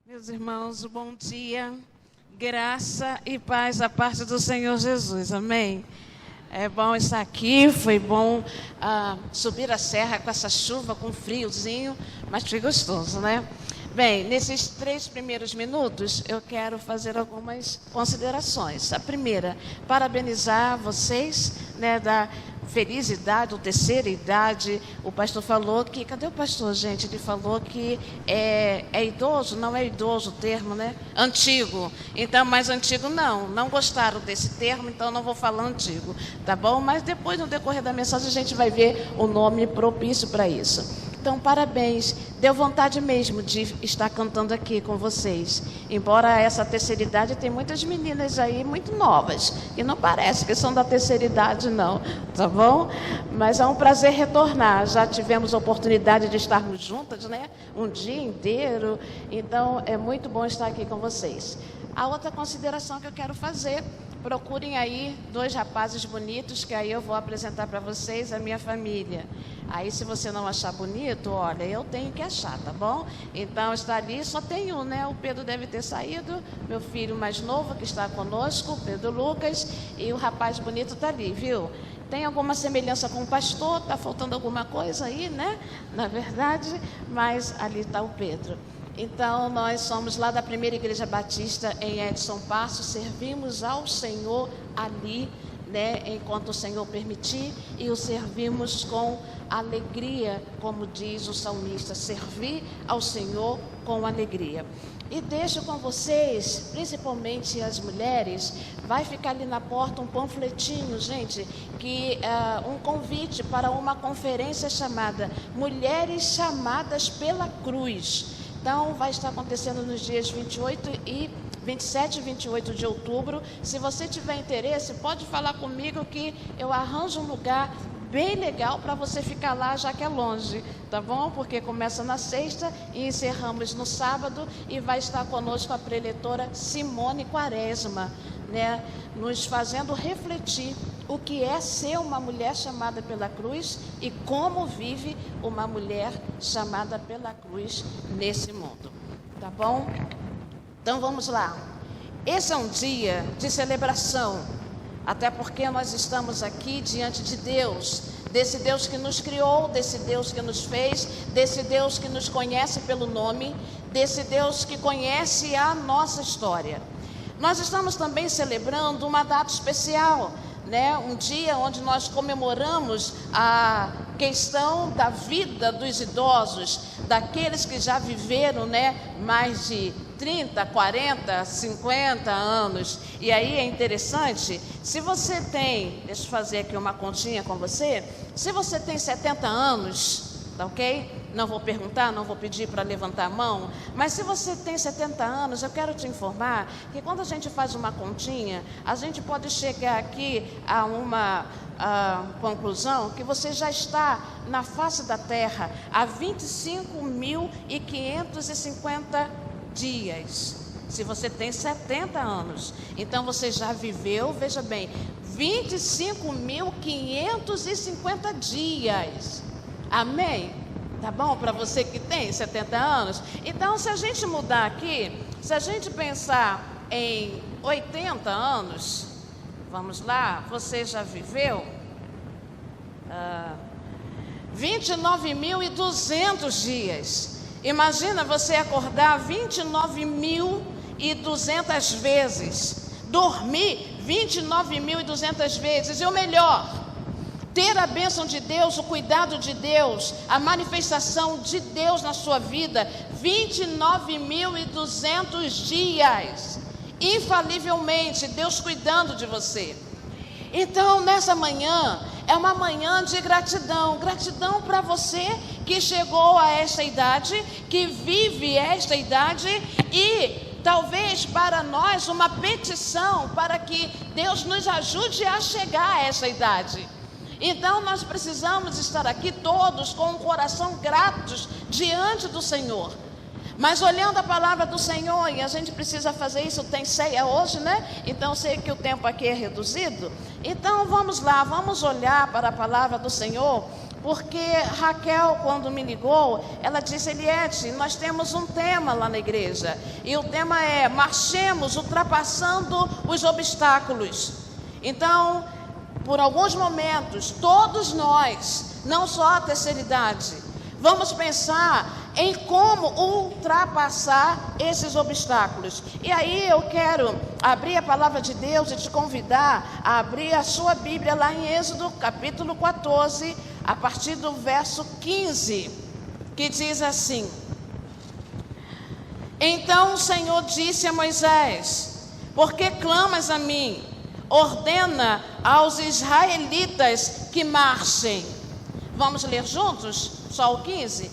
Meus irmãos, bom dia, graça e paz da parte do Senhor Jesus, amém? É bom estar aqui, foi bom subir a serra com essa chuva, com friozinho, mas foi gostoso, né? Bem, nesses 3 primeiros minutos, eu quero fazer algumas considerações. A primeira, parabenizar vocês, né, da feliz idade, ou terceira idade. O pastor falou que... Cadê o pastor, gente? Ele falou que é idoso, não é idoso o termo, né? Antigo. Então, mais antigo não gostaram desse termo, então não vou falar antigo, tá bom? Mas depois, no decorrer da mensagem, a gente vai ver o nome propício para isso. Então, parabéns. Deu vontade mesmo de estar cantando aqui com vocês. Embora essa terceira idade, tem muitas meninas aí muito novas, que não parece que são da terceira idade, não. Tá bom? Mas é um prazer retornar. Já tivemos a oportunidade de estarmos juntas, né? Um dia inteiro. Então, é muito bom estar aqui com vocês. A outra consideração que eu quero fazer, procurem aí 2 rapazes bonitos, que aí eu vou apresentar para vocês a minha família. Aí, se você não achar bonito, olha, eu tenho que achar, tá bom? Então, está ali, só tem um, né? O Pedro deve ter saído, meu filho mais novo, que está conosco, o Pedro Lucas, e o rapaz bonito está ali, viu? Tem alguma semelhança com o pastor, está faltando alguma coisa aí, né? Na verdade, mas ali está o Pedro. Então, nós somos lá da Primeira Igreja Batista em Edson Passo, servimos ao Senhor ali, né, enquanto o Senhor permitir, e o servimos com alegria, como diz o salmista, servir ao Senhor com alegria. E deixo com vocês, principalmente as mulheres, vai ficar ali na porta um panfletinho, gente, que um convite para uma conferência chamada Mulheres Chamadas pela Cruz. Então, vai estar acontecendo nos dias 27 e 28 de outubro. Se você tiver interesse, pode falar comigo que eu arranjo um lugar bem legal para você ficar lá, já que é longe, tá bom? Porque começa na sexta e encerramos no sábado, e vai estar conosco a preletora Simone Quaresma, né, nos fazendo refletir o que é ser uma mulher chamada pela cruz e como vive uma mulher chamada pela cruz nesse mundo, tá bom? Então vamos lá. Esse é um dia de celebração, até porque nós estamos aqui diante de Deus, desse Deus que nos criou, desse Deus que nos fez, desse Deus que nos conhece pelo nome, desse Deus que conhece a nossa história. Nós estamos também celebrando uma data especial, né? Um dia onde nós comemoramos a questão da vida dos idosos, daqueles que já viveram, né, mais de 30, 40, 50 anos. E aí é interessante, se você tem, deixa eu fazer aqui uma continha com você, se você tem 70 anos, tá ok? Não vou perguntar, não vou pedir para levantar a mão, mas se você tem 70 anos, eu quero te informar que quando a gente faz uma continha, a gente pode chegar aqui a uma conclusão que você já está na face da terra há 25.550 dias. Se você tem 70 anos, então você já viveu, veja bem, 25.550 dias. Amém? Tá bom para você que tem 70 anos? Então, se a gente mudar aqui, se a gente pensar em 80 anos, vamos lá, você já viveu 29.200 dias. Imagina você acordar 29.200 vezes, dormir 29.200 vezes, e o melhor, ter a bênção de Deus, o cuidado de Deus, a manifestação de Deus na sua vida, 29.200 dias, infalivelmente, Deus cuidando de você. Então, nessa manhã, é uma manhã de gratidão, gratidão para você que chegou a esta idade, que vive esta idade, e talvez para nós uma petição para que Deus nos ajude a chegar a essa idade. Então nós precisamos estar aqui todos com o coração gratos diante do Senhor, mas olhando a palavra do Senhor, e a gente precisa fazer isso, tem ceia hoje, né? Então sei que o tempo aqui é reduzido, então vamos lá, vamos olhar para a palavra do Senhor, porque Raquel, quando me ligou, ela disse: Eliette, nós temos um tema lá na igreja, e o tema é: marchemos ultrapassando os obstáculos. Então, por alguns momentos, todos nós, não só a terceira idade, vamos pensar em como ultrapassar esses obstáculos. E aí eu quero abrir a palavra de Deus e te convidar a abrir a sua Bíblia lá em Êxodo capítulo 14, a partir do verso 15, que diz assim: Então o Senhor disse a Moisés: Por que clamas a mim? Ordena aos israelitas que marchem. Vamos ler juntos? Só o 15?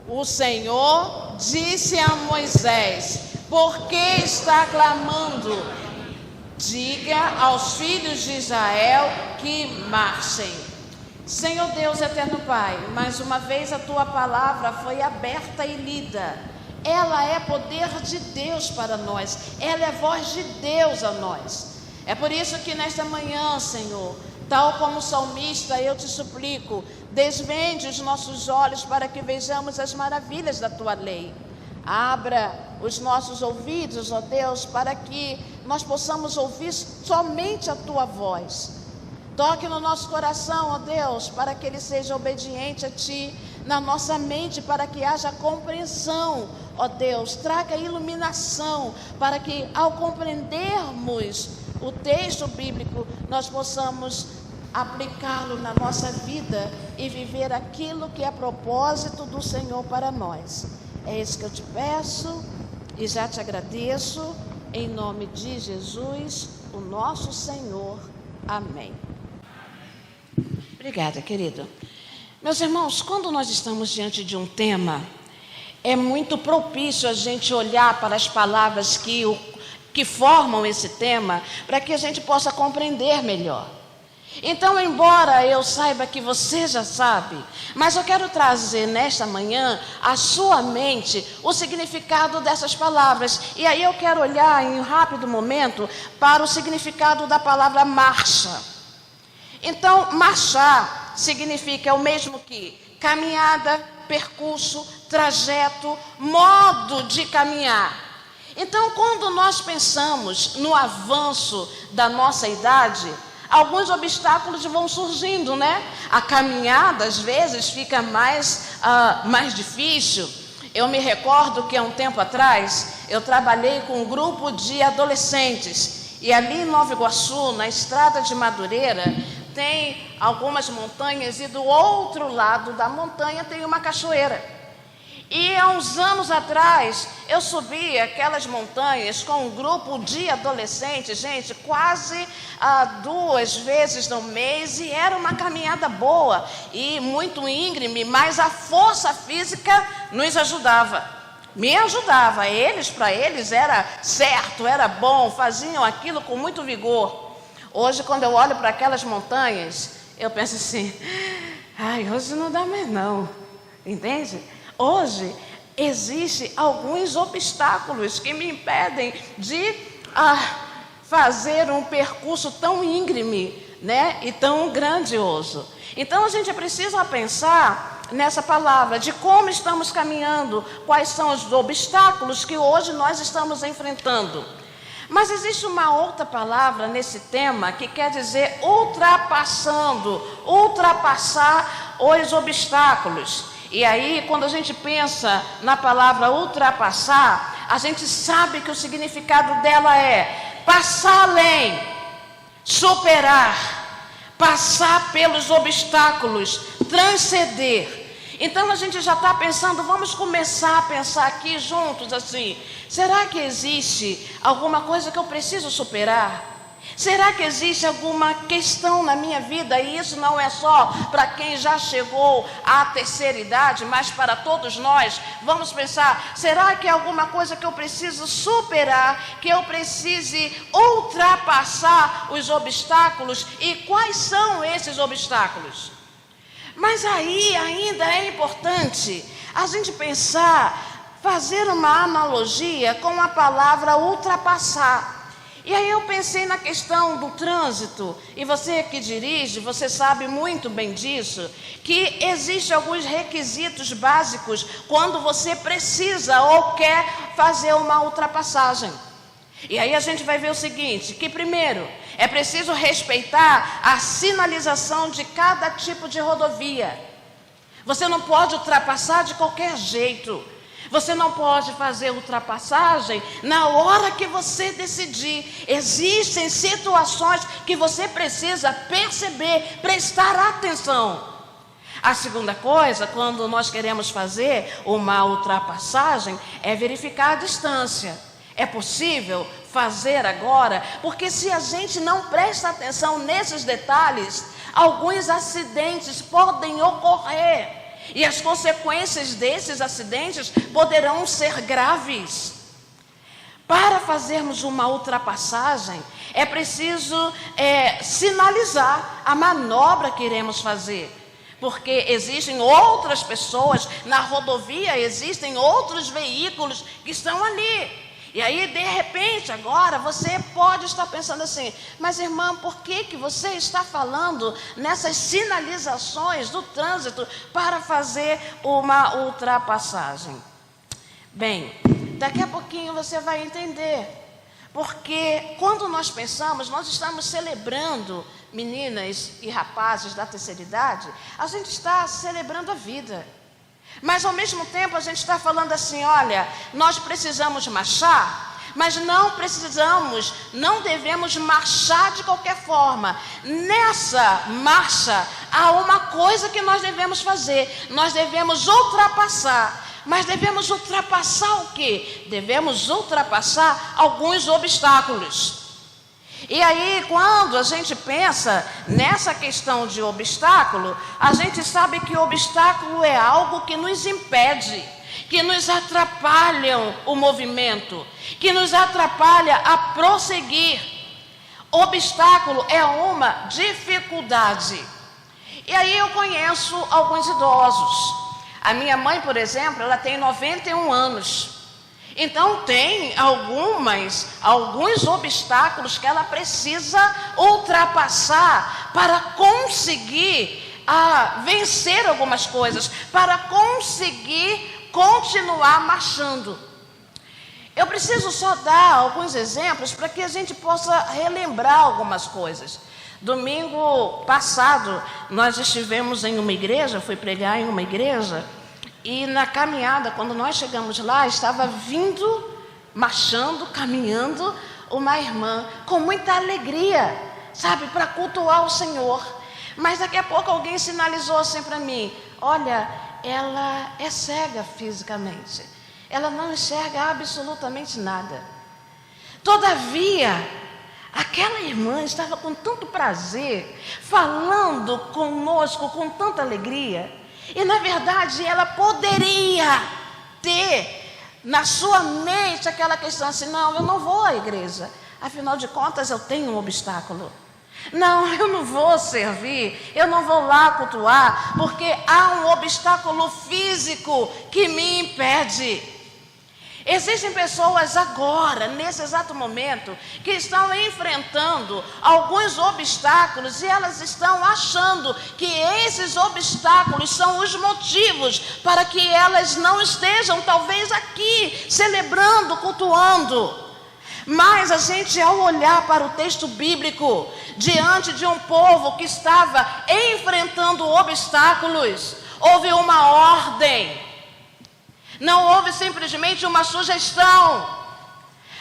O Senhor disse a Moisés: Por que está clamando? Diga aos filhos de Israel que marchem. Senhor Deus, eterno Pai, mais uma vez a tua palavra foi aberta e lida. Ela é poder de Deus para nós, ela é voz de Deus a nós. É por isso que nesta manhã, Senhor, tal como o salmista, eu te suplico, desvende os nossos olhos para que vejamos as maravilhas da tua lei. Abra os nossos ouvidos, ó Deus, para que nós possamos ouvir somente a tua voz. Toque no nosso coração, ó Deus, para que ele seja obediente a ti, na nossa mente, para que haja compreensão, ó Deus. Traga iluminação, para que ao compreendermos o texto bíblico, nós possamos aplicá-lo na nossa vida e viver aquilo que é propósito do Senhor para nós. É isso que eu te peço e já te agradeço, em nome de Jesus, o nosso Senhor. Amém. Obrigada, querido. Meus irmãos, quando nós estamos diante de um tema, é muito propício a gente olhar para as palavras que formam esse tema, para que a gente possa compreender melhor. Então, embora eu saiba que você já sabe, mas eu quero trazer nesta manhã à sua mente o significado dessas palavras. E aí eu quero olhar em um rápido momento para o significado da palavra marcha. Então, marchar significa o mesmo que caminhada, percurso, trajeto, modo de caminhar. Então, quando nós pensamos no avanço da nossa idade, alguns obstáculos vão surgindo, né? A caminhada, às vezes, fica mais difícil. Eu me recordo que há um tempo atrás, eu trabalhei com um grupo de adolescentes. E ali em Nova Iguaçu, na estrada de Madureira, tem algumas montanhas e do outro lado da montanha tem uma cachoeira. E há uns anos atrás, eu subi aquelas montanhas com um grupo de adolescentes, gente, quase 2 vezes no mês, e era uma caminhada boa e muito íngreme, mas a força física nos ajudava. Me ajudava, para eles era certo, era bom, faziam aquilo com muito vigor. Hoje, quando eu olho para aquelas montanhas, eu penso assim: hoje não dá mais não, entende? Hoje, existem alguns obstáculos que me impedem de fazer um percurso tão íngreme, né, e tão grandioso. Então, a gente precisa pensar nessa palavra, de como estamos caminhando, quais são os obstáculos que hoje nós estamos enfrentando. Mas existe uma outra palavra nesse tema que quer dizer ultrapassar os obstáculos. E aí, quando a gente pensa na palavra ultrapassar, a gente sabe que o significado dela é passar além, superar, passar pelos obstáculos, transcender. Então a gente já está pensando, vamos começar a pensar aqui juntos assim: será que existe alguma coisa que eu preciso superar? Será que existe alguma questão na minha vida? E isso não é só para quem já chegou à terceira idade, mas para todos nós. Vamos pensar, será que é alguma coisa que eu preciso superar, que eu precise ultrapassar os obstáculos? E quais são esses obstáculos? Mas aí ainda é importante a gente pensar, fazer uma analogia com a palavra ultrapassar. E aí eu pensei na questão do trânsito, e você que dirige, você sabe muito bem disso, que existem alguns requisitos básicos quando você precisa ou quer fazer uma ultrapassagem. E aí a gente vai ver o seguinte, que primeiro, é preciso respeitar a sinalização de cada tipo de rodovia. Você não pode ultrapassar de qualquer jeito. Você não pode fazer ultrapassagem na hora que você decidir. Existem situações que você precisa perceber, prestar atenção. A segunda coisa, quando nós queremos fazer uma ultrapassagem, é verificar a distância. É possível fazer agora? Porque se a gente não presta atenção nesses detalhes, alguns acidentes podem ocorrer. E as consequências desses acidentes poderão ser graves. Para fazermos uma ultrapassagem, é preciso sinalizar a manobra que iremos fazer. Porque existem outras pessoas na rodovia, existem outros veículos que estão ali. E aí, de repente, agora, você pode estar pensando assim, mas irmã, por que você está falando nessas sinalizações do trânsito para fazer uma ultrapassagem? Bem, daqui a pouquinho você vai entender. Porque quando nós pensamos, nós estamos celebrando, meninas e rapazes da terceira idade, a gente está celebrando a vida. Mas ao mesmo tempo a gente está falando assim, olha, nós precisamos marchar, mas não devemos marchar de qualquer forma. Nessa marcha há uma coisa que nós devemos fazer, nós devemos ultrapassar. Mas devemos ultrapassar o quê? Devemos ultrapassar alguns obstáculos. E aí, quando a gente pensa nessa questão de obstáculo, a gente sabe que obstáculo é algo que nos impede, que nos atrapalham o movimento, que nos atrapalha a prosseguir. Obstáculo é uma dificuldade. E aí eu conheço alguns idosos. A minha mãe, por exemplo, ela tem 91 anos. Então tem alguns obstáculos que ela precisa ultrapassar para conseguir vencer algumas coisas, para conseguir continuar marchando. Eu preciso só dar alguns exemplos para que a gente possa relembrar algumas coisas. Domingo passado, nós estivemos em uma igreja, fui pregar em uma igreja, e na caminhada, quando nós chegamos lá, estava vindo, marchando, caminhando, uma irmã com muita alegria, sabe, para cultuar o Senhor. Mas daqui a pouco alguém sinalizou assim para mim, olha, ela é cega fisicamente, ela não enxerga absolutamente nada. Todavia, aquela irmã estava com tanto prazer, falando conosco com tanta alegria, e na verdade ela poderia ter na sua mente aquela questão assim, não, eu não vou à igreja, afinal de contas eu tenho um obstáculo. Não, eu não vou servir, eu não vou lá cultuar, porque há um obstáculo físico que me impede. Existem pessoas agora, nesse exato momento, que estão enfrentando alguns obstáculos e elas estão achando que esses obstáculos são os motivos para que elas não estejam, talvez, aqui, celebrando, cultuando. Mas a gente, ao olhar para o texto bíblico, diante de um povo que estava enfrentando obstáculos, houve uma ordem. Não houve simplesmente uma sugestão.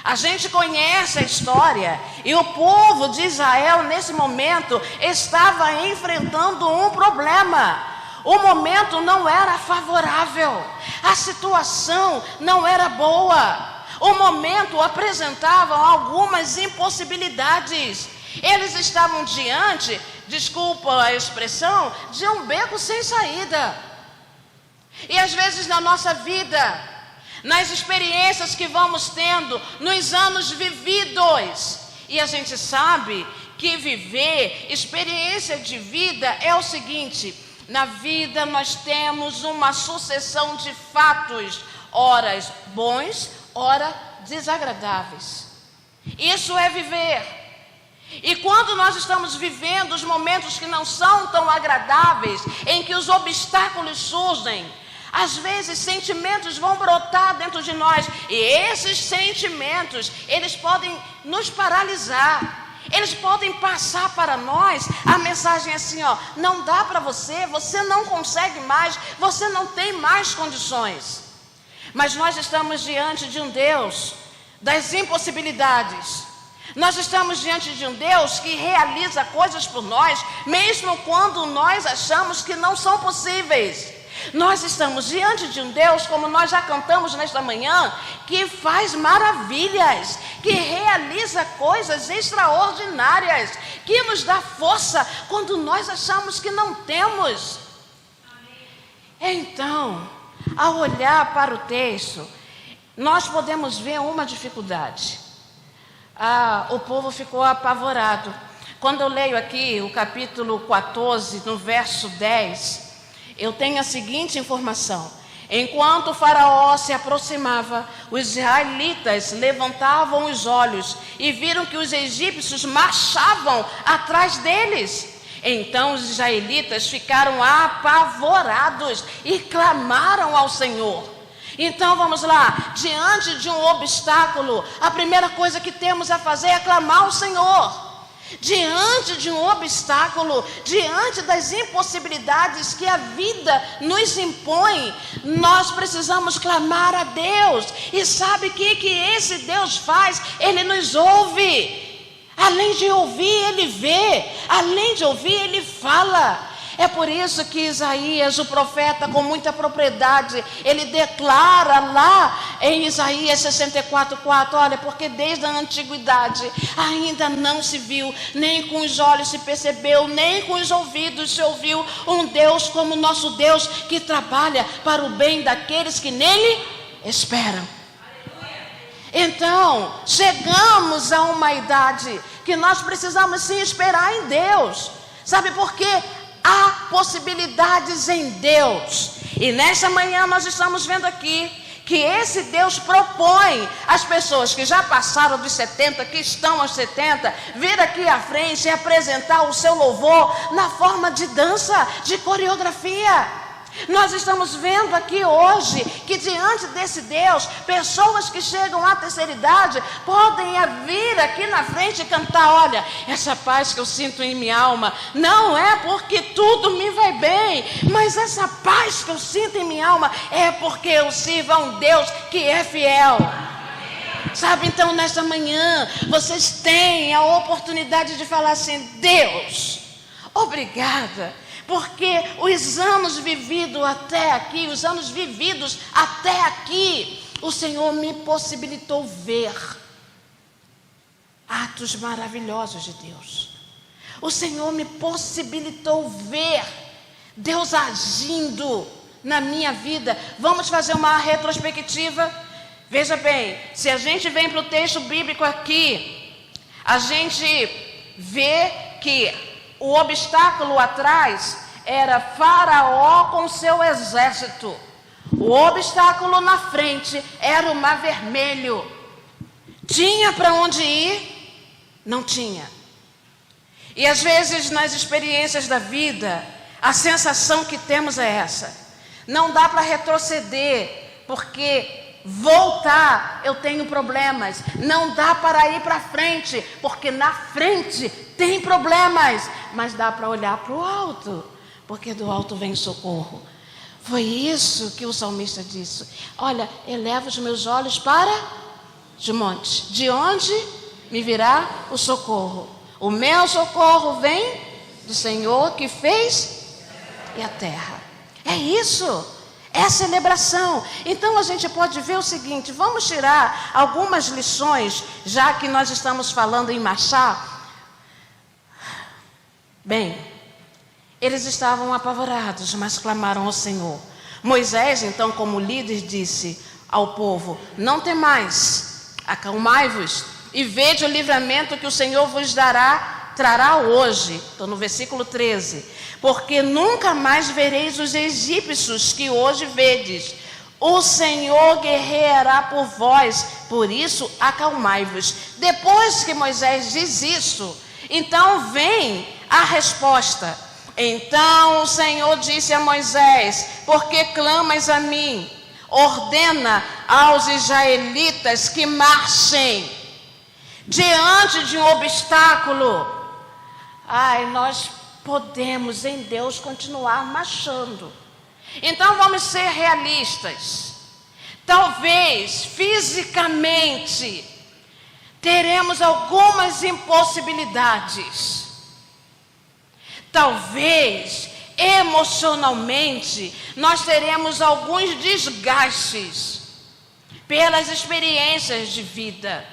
A gente conhece a história e o povo de Israel nesse momento estava enfrentando um problema. O momento não era favorável, a situação não era boa. O momento apresentava algumas impossibilidades. Eles estavam diante, desculpa a expressão, de um beco sem saída. E às vezes na nossa vida, nas experiências que vamos tendo, nos anos vividos, e a gente sabe que viver, experiência de vida é o seguinte, na vida nós temos uma sucessão de fatos, ora bons, ora desagradáveis. Isso é viver. E quando nós estamos vivendo os momentos que não são tão agradáveis, em que os obstáculos surgem, às vezes sentimentos vão brotar dentro de nós, e esses sentimentos, eles podem nos paralisar, eles podem passar para nós a mensagem assim, ó, não dá para você, você não consegue mais, você não tem mais condições. Mas nós estamos diante de um Deus das impossibilidades. Nós estamos diante de um Deus que realiza coisas por nós, mesmo quando nós achamos que não são possíveis. Nós estamos diante de um Deus, como nós já cantamos nesta manhã, que faz maravilhas, que realiza coisas extraordinárias, que nos dá força quando nós achamos que não temos. Então, ao olhar para o texto, nós podemos ver uma dificuldade. O povo ficou apavorado. Quando eu leio aqui o capítulo 14, no verso 10, eu tenho a seguinte informação: enquanto o faraó se aproximava, os israelitas levantavam os olhos e viram que os egípcios marchavam atrás deles. Então os israelitas ficaram apavorados e clamaram ao Senhor. Então vamos lá, diante de um obstáculo, a primeira coisa que temos a fazer é clamar ao Senhor. Diante de um obstáculo, diante das impossibilidades que a vida nos impõe, nós precisamos clamar a Deus. E sabe o que esse Deus faz? Ele nos ouve. Além de ouvir, Ele vê. Além de ouvir, Ele fala. É por isso que Isaías, o profeta, com muita propriedade, ele declara lá em Isaías 64:4, olha, porque desde a antiguidade ainda não se viu, nem com os olhos se percebeu, nem com os ouvidos se ouviu um Deus como o nosso Deus, que trabalha para o bem daqueles que nele esperam. Então, chegamos a uma idade que nós precisamos sim esperar em Deus. Sabe por quê? Há possibilidades em Deus. E nesta manhã nós estamos vendo aqui que esse Deus propõe às pessoas que já passaram dos 70, que estão aos 70, vir aqui à frente e apresentar o seu louvor na forma de dança, de coreografia. Nós estamos vendo aqui hoje que diante desse Deus, pessoas que chegam à terceira idade podem vir aqui na frente e cantar, olha, essa paz que eu sinto em minha alma, não é porque tudo me vai bem, mas essa paz que eu sinto em minha alma é porque eu sirvo a um Deus que é fiel. Sabe, então nesta manhã, vocês têm a oportunidade de falar assim, Deus, obrigada. Porque os anos vividos até aqui, o Senhor me possibilitou ver atos maravilhosos de Deus. O Senhor me possibilitou ver Deus agindo na minha vida. Vamos fazer uma retrospectiva? Veja bem, se a gente vem para o texto bíblico aqui, a gente vê que o obstáculo atrás era Faraó com seu exército. O obstáculo na frente era o Mar Vermelho. Tinha para onde ir? Não tinha. E às vezes nas experiências da vida, a sensação que temos é essa. Não dá para retroceder, porque voltar eu tenho problemas. Não dá para ir para frente, porque na frente tem problemas. Mas dá para olhar para o alto, porque do alto vem socorro. Foi isso que o salmista disse. Olha, eleva os meus olhos para os montes. De onde me virá o socorro? O meu socorro vem do Senhor que fez e a terra. É isso. É a celebração. Então a gente pode ver o seguinte, vamos tirar algumas lições, já que nós estamos falando em marchar. Bem, eles estavam apavorados, mas clamaram ao Senhor. Moisés, então, como líder, disse ao povo, não temais, acalmai-vos e vede o livramento que o Senhor vos trará hoje. Estou no versículo 13. Porque nunca mais vereis os egípcios que hoje vedes. O Senhor guerreará por vós, por isso acalmai-vos. Depois que Moisés diz isso, então vem a resposta. Então o Senhor disse a Moisés: por que clamas a mim? Ordena aos israelitas que marchem diante de um obstáculo. Nós podemos em Deus continuar marchando. Então vamos ser realistas. Talvez fisicamente teremos algumas impossibilidades. Talvez emocionalmente nós teremos alguns desgastes pelas experiências de vida.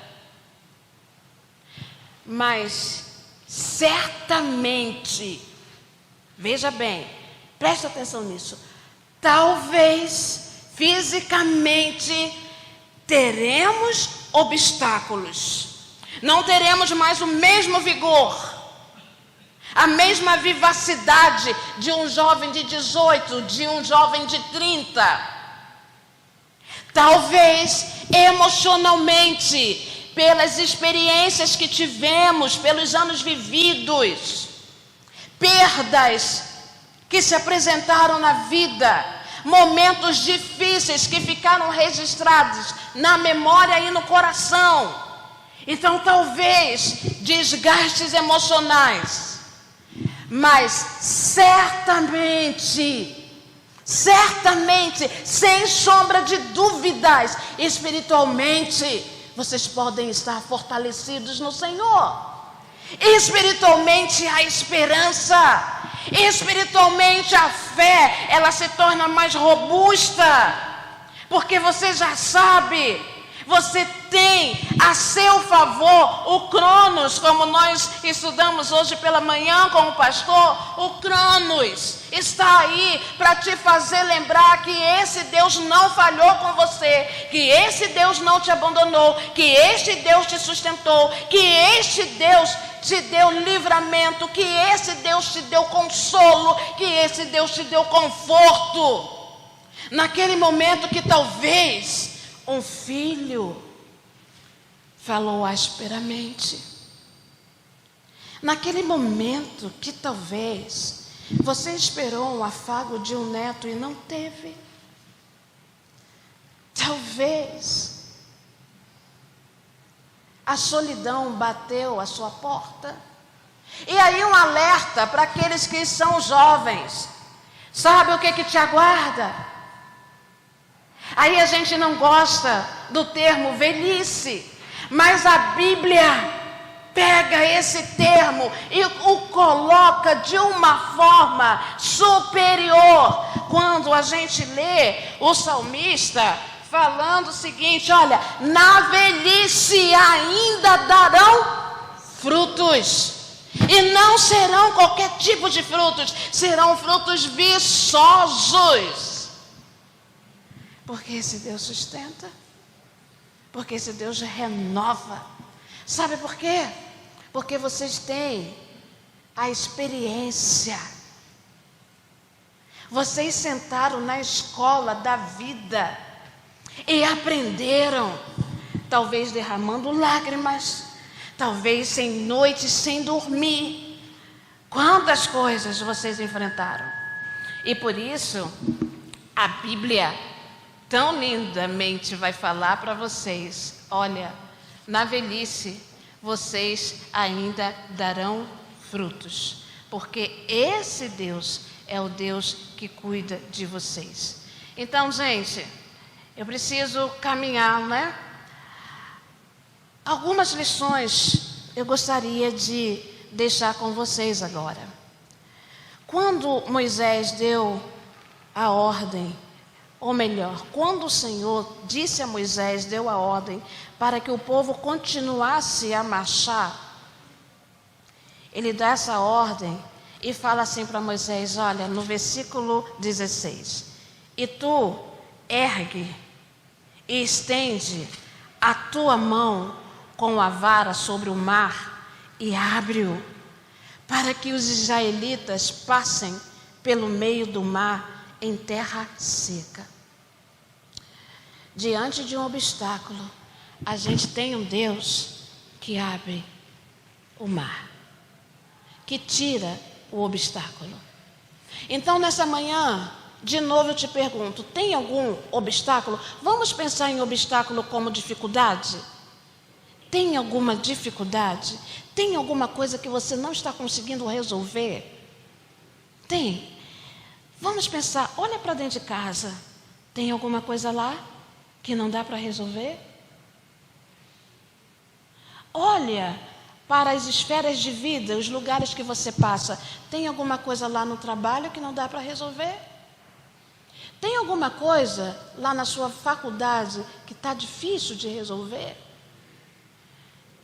Mas certamente, veja bem, preste atenção nisso. Talvez fisicamente teremos obstáculos. Não teremos mais o mesmo vigor, a mesma vivacidade de um jovem de 18, de um jovem de 30. Talvez emocionalmente, pelas experiências que tivemos, pelos anos vividos, perdas que se apresentaram na vida, momentos difíceis que ficaram registrados na memória e no coração. Então talvez desgastes emocionais, mas certamente, sem sombra de dúvidas, espiritualmente, vocês podem estar fortalecidos no Senhor. Espiritualmente há esperança. Espiritualmente a fé, ela se torna mais robusta. Porque você já sabe, você tem a seu favor o Cronos, como nós estudamos hoje pela manhã com o pastor. O Cronos está aí para te fazer lembrar que esse Deus não falhou com você, que esse Deus não te abandonou, que este Deus te sustentou, que este Deus te deu livramento, que esse Deus te deu consolo, que esse Deus te deu conforto. Naquele momento que talvez um filho falou asperamente. Naquele momento que talvez você esperou um afago de um neto e não teve. Talvez a solidão bateu à sua porta. E aí um alerta para aqueles que são jovens. Sabe o que te aguarda? Aí a gente não gosta do termo velhice, mas a Bíblia pega esse termo e o coloca de uma forma superior. Quando a gente lê o salmista falando o seguinte: olha, na velhice ainda darão frutos. E não serão qualquer tipo de frutos, serão frutos viçosos. Porque esse Deus sustenta, porque esse Deus renova. Sabe por quê? Porque vocês têm a experiência. Vocês sentaram na escola da vida e aprenderam, talvez derramando lágrimas, talvez sem noite, sem dormir. Quantas coisas vocês enfrentaram. E por isso, a Bíblia tão lindamente vai falar para vocês: olha, na velhice vocês ainda darão frutos, porque esse Deus é o Deus que cuida de vocês. Então, gente, eu preciso caminhar, né? Algumas lições eu gostaria de deixar com vocês agora. Quando Moisés deu a ordem, ou melhor, quando o Senhor disse a Moisés, deu a ordem para que o povo continuasse a marchar, ele dá essa ordem e fala assim para Moisés, olha, no versículo 16: e tu ergue e estende a tua mão com a vara sobre o mar e abre-o, para que os israelitas passem pelo meio do mar em terra seca. diante de um obstáculo, a gente tem um Deus que abre o mar, que tira o obstáculo. Então, nessa manhã, de novo eu te pergunto, tem algum obstáculo? Vamos pensar em obstáculo como dificuldade? Tem alguma dificuldade? Tem alguma coisa que você não está conseguindo resolver? Tem. Vamos pensar, olha para dentro de casa. Tem alguma coisa lá que não dá para resolver? Olha para as esferas de vida, os lugares que você passa. Tem alguma coisa lá no trabalho que não dá para resolver? Tem alguma coisa lá na sua faculdade que está difícil de resolver?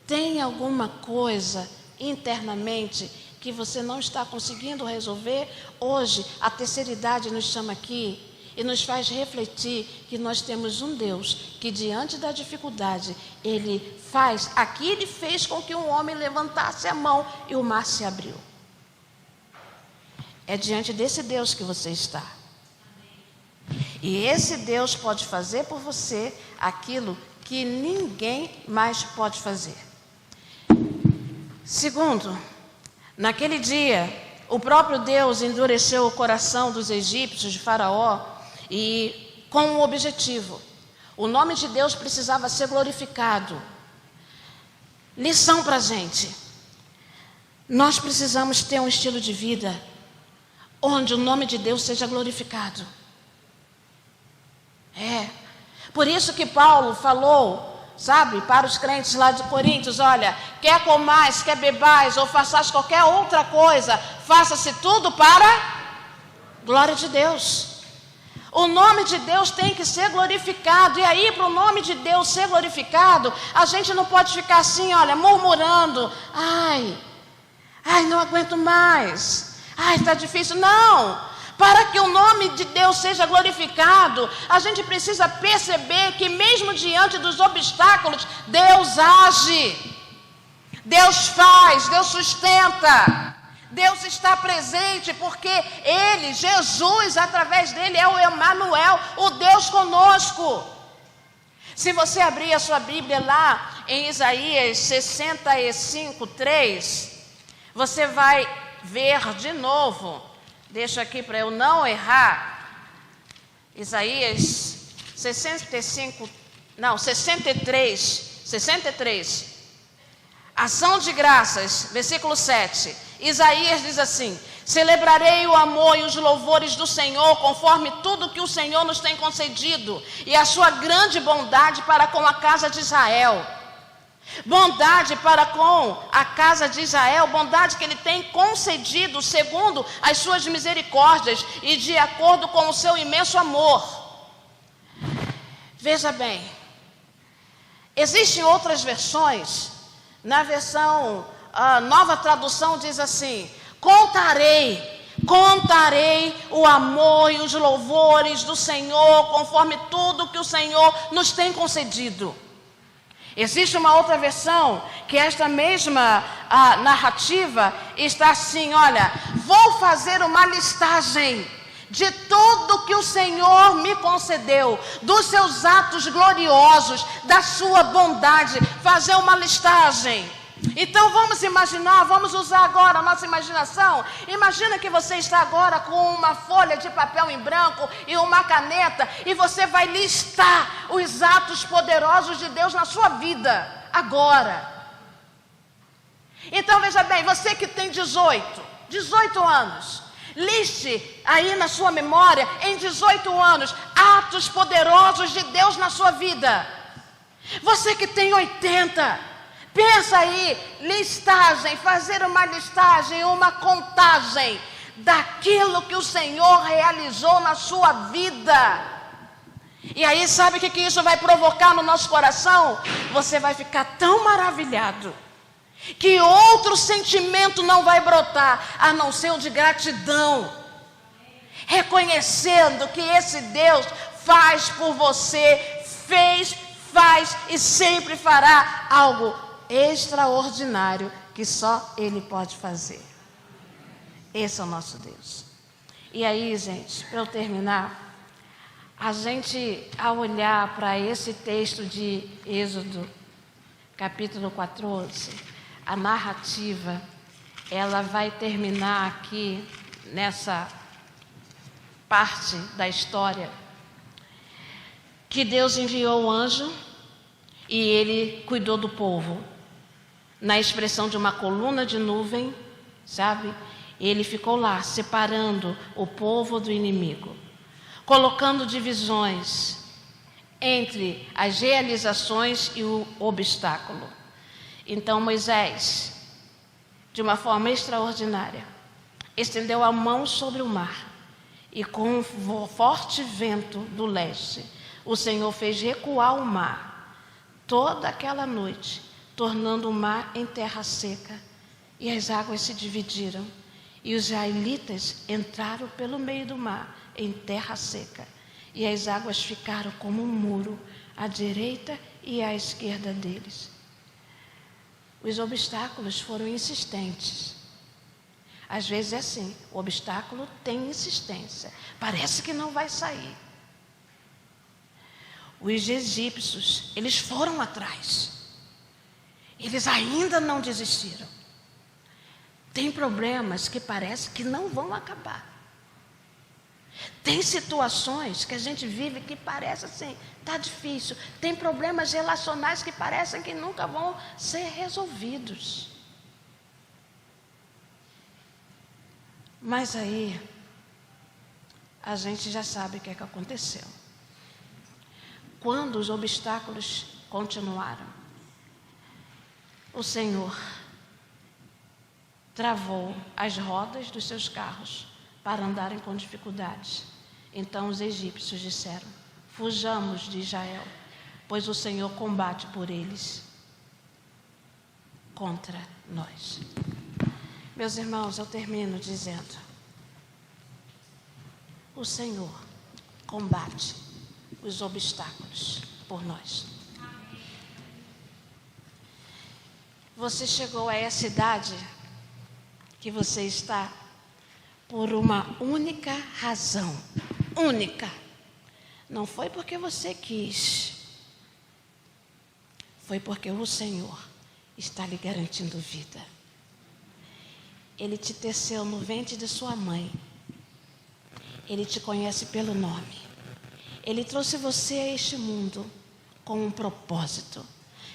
Tem alguma coisa internamente que você não está conseguindo resolver? Hoje, a terceira idade nos chama aqui e nos faz refletir que nós temos um Deus que, diante da dificuldade, Ele faz. Aqui Ele fez com que um homem levantasse a mão e o mar se abriu. É diante desse Deus que você está. E esse Deus pode fazer por você aquilo que ninguém mais pode fazer. Segundo, naquele dia, o próprio Deus endureceu o coração dos egípcios, de Faraó, e com um objetivo. O nome de Deus precisava ser glorificado. Lição para a gente. Nós precisamos ter um estilo de vida onde o nome de Deus seja glorificado. Por isso que Paulo falou, sabe, para os crentes lá de Coríntios, olha, quer comais, quer bebais, ou façais qualquer outra coisa, faça-se tudo para glória de Deus. O nome de Deus tem que ser glorificado, e aí para o nome de Deus ser glorificado, a gente não pode ficar assim, olha, murmurando, ai, não aguento mais, está difícil, não. Para que o nome de Deus seja glorificado, a gente precisa perceber que mesmo diante dos obstáculos, Deus age, Deus faz, Deus sustenta, Deus está presente, porque Ele, Jesus, através dele é o Emanuel, o Deus conosco. Se você abrir a sua Bíblia lá em Isaías 65:3, você vai ver de novo. Deixa aqui para eu não errar. Isaías 63. Ação de graças, versículo 7. Isaías diz assim: celebrarei o amor e os louvores do Senhor, conforme tudo que o Senhor nos tem concedido, e a sua grande bondade para com a casa de Israel. Bondade para com a casa de Israel, bondade que Ele tem concedido segundo as suas misericórdias e de acordo com o seu imenso amor. Veja bem, existem outras versões. Na versão Nova Tradução diz assim: contarei o amor e os louvores do Senhor, conforme tudo que o Senhor nos tem concedido. Existe uma outra versão, que esta mesma narrativa está assim, olha, vou fazer uma listagem de tudo que o Senhor me concedeu, dos seus atos gloriosos, da sua bondade, fazer uma listagem. Então vamos imaginar, vamos usar agora a nossa imaginação. Imagina que você está agora com uma folha de papel em branco e uma caneta, e você vai listar os atos poderosos de Deus na sua vida, agora. Então veja bem, você que tem 18 anos, liste aí na sua memória, em 18 anos, atos poderosos de Deus na sua vida. Você que tem 80, pensa aí, listagem, fazer uma listagem, uma contagem daquilo que o Senhor realizou na sua vida. E aí sabe o que isso vai provocar no nosso coração? Você vai ficar tão maravilhado que outro sentimento não vai brotar, a não ser o de gratidão, reconhecendo que esse Deus faz por você, fez, faz e sempre fará algo extraordinário que só Ele pode fazer. Esse é o nosso Deus. E aí, gente, para eu terminar, A gente, ao olhar para esse texto de Êxodo, capítulo 14, a narrativa, ela vai terminar aqui, nessa parte da história, que Deus enviou o anjo e ele cuidou do povo. Na expressão de uma coluna de nuvem, sabe? Ele ficou lá, separando o povo do inimigo, colocando divisões entre as realizações e o obstáculo. Então Moisés, de uma forma extraordinária, estendeu a mão sobre o mar e com um forte vento do leste, o Senhor fez recuar o mar toda aquela noite, tornando o mar em terra seca, e as águas se dividiram, e os israelitas entraram pelo meio do mar em terra seca, e as águas ficaram como um muro à direita e à esquerda deles. Os obstáculos foram insistentes. Às vezes é assim, o obstáculo tem insistência, parece que não vai sair. Os egípcios, eles foram atrás, eles ainda não desistiram. Tem problemas que parece que não vão acabar. Tem situações que a gente vive que parece assim, está difícil. Tem problemas relacionais que parecem que nunca vão ser resolvidos. Mas aí, a gente já sabe o que é que aconteceu. Quando os obstáculos continuaram, o Senhor travou as rodas dos seus carros para andarem com dificuldades. Então os egípcios disseram: fujamos de Israel, pois o Senhor combate por eles contra nós. Meus irmãos, eu termino dizendo: o Senhor combate os obstáculos por nós. Você chegou a essa idade que você está por uma única razão. Única. Não foi porque você quis. Foi porque o Senhor está lhe garantindo vida. Ele te teceu no ventre de sua mãe. Ele te conhece pelo nome. Ele trouxe você a este mundo com um propósito.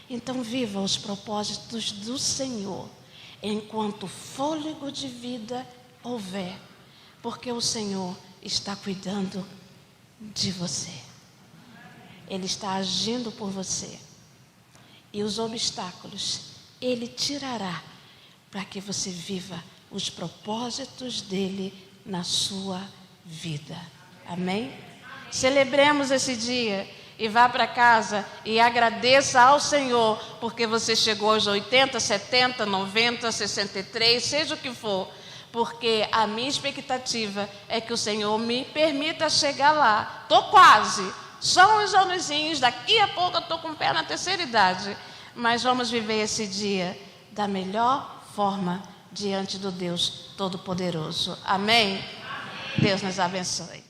Então viva os propósitos do Senhor enquanto fôlego de vida houver, porque o Senhor está cuidando de você. Ele está agindo por você. E os obstáculos Ele tirará para que você viva os propósitos dEle na sua vida. Amém? Celebremos esse dia e vá para casa e agradeça ao Senhor, porque você chegou aos 80, 70, 90, 63, seja o que for, porque a minha expectativa é que o Senhor me permita chegar lá. Estou quase, só uns anozinhos, daqui a pouco eu estou com o pé na terceira idade, mas vamos viver esse dia da melhor forma diante do Deus Todo-Poderoso. Amém? Amém. Deus nos abençoe.